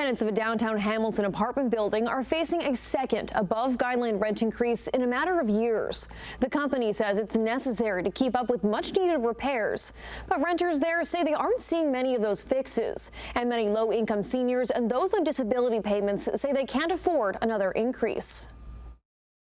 Tenants of a downtown Hamilton apartment building are facing a second above-guideline rent increase in a matter of years. The company says it's necessary to keep up with much-needed repairs, but renters there say they aren't seeing many of those fixes, and many low-income seniors and those on disability payments say they can't afford another increase.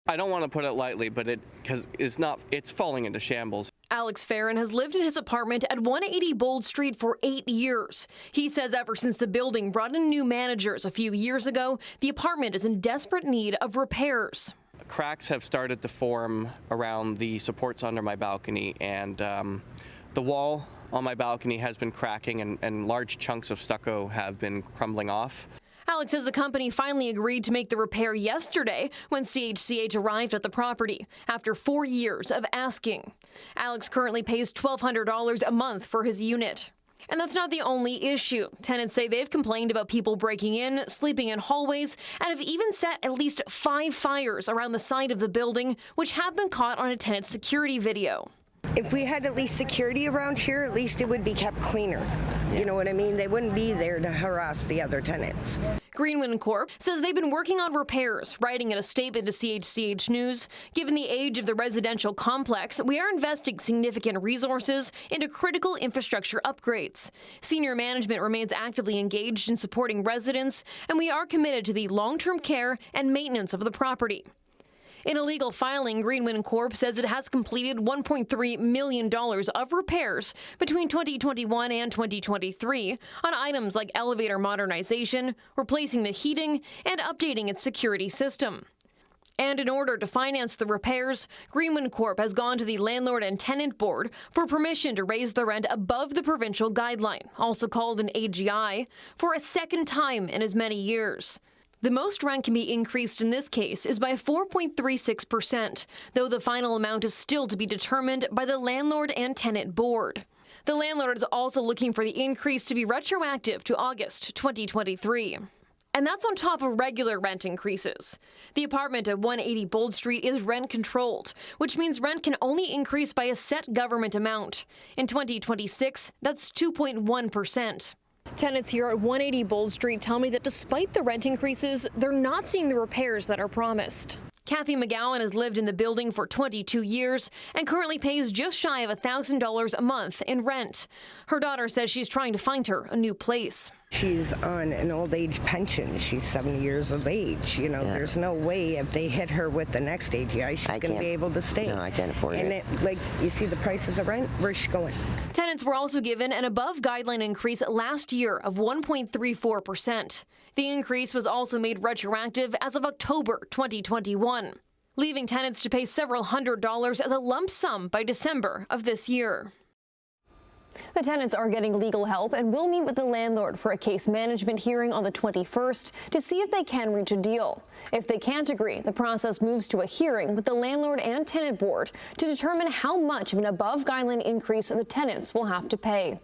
I don't want to put it lightly, but it's falling into shambles. Alex Farron has lived in his apartment at 180 Bold Street for 8 years. He says ever since the building brought in new managers a few years ago, the apartment is in desperate need of repairs. Cracks have started to form around the supports under my balcony, and the wall on my balcony has been cracking, and large chunks of stucco have been crumbling off. Alex says the company finally agreed to make the repair yesterday when CHCH arrived at the property after 4 years of asking. Alex currently pays $1,200 a month for his unit. And that's not the only issue. Tenants say they've complained about people breaking in, sleeping in hallways, and have even set at least 5 fires around the side of the building, which have been caught on a tenant's security video. If we had at least security around here, at least it would be kept cleaner. You know what I mean? They wouldn't be there to harass the other tenants. Greenwind Corp says they've been working on repairs, writing in a statement to CHCH News. Given the age of the residential complex, we are investing significant resources into critical infrastructure upgrades. Senior management remains actively engaged in supporting residents, and we are committed to the long-term care and maintenance of the property. In a legal filing, Greenwind Corp says it has completed $1.3 million of repairs between 2021 and 2023 on items like elevator modernization, replacing the heating, and updating its security system. And in order to finance the repairs, Greenwind Corp has gone to the Landlord and Tenant Board for permission to raise the rent above the provincial guideline, also called an AGI, for a second time in as many years. The most rent can be increased in this case is by 4.36%, though the final amount is still to be determined by the Landlord and Tenant Board. The landlord is also looking for the increase to be retroactive to August 2023. And that's on top of regular rent increases. The apartment at 180 Bold Street is rent-controlled, which means rent can only increase by a set government amount. In 2026, that's 2.1%. Tenants here at 180 Bold Street tell me that despite the rent increases, they're not seeing the repairs that are promised. Kathy McGowan has lived in the building for 22 years and currently pays just shy of $1,000 a month in rent. Her daughter says she's trying to find her a new place. She's on an old age pension. She's 70 years of age. You know, There's no way if they hit her with the next AGI, she's going to be able to stay. No, I can't afford it. And like, you see the prices of rent, where's she going? Tenants were also given an above-guideline increase last year of 1.34%. The increase was also made retroactive as of October 2021, leaving tenants to pay several $100s as a lump sum by December of this year. The tenants are getting legal help and will meet with the landlord for a case management hearing on the 21st to see if they can reach a deal. If they can't agree, the process moves to a hearing with the Landlord and Tenant Board to determine how much of an above-guideline increase the tenants will have to pay.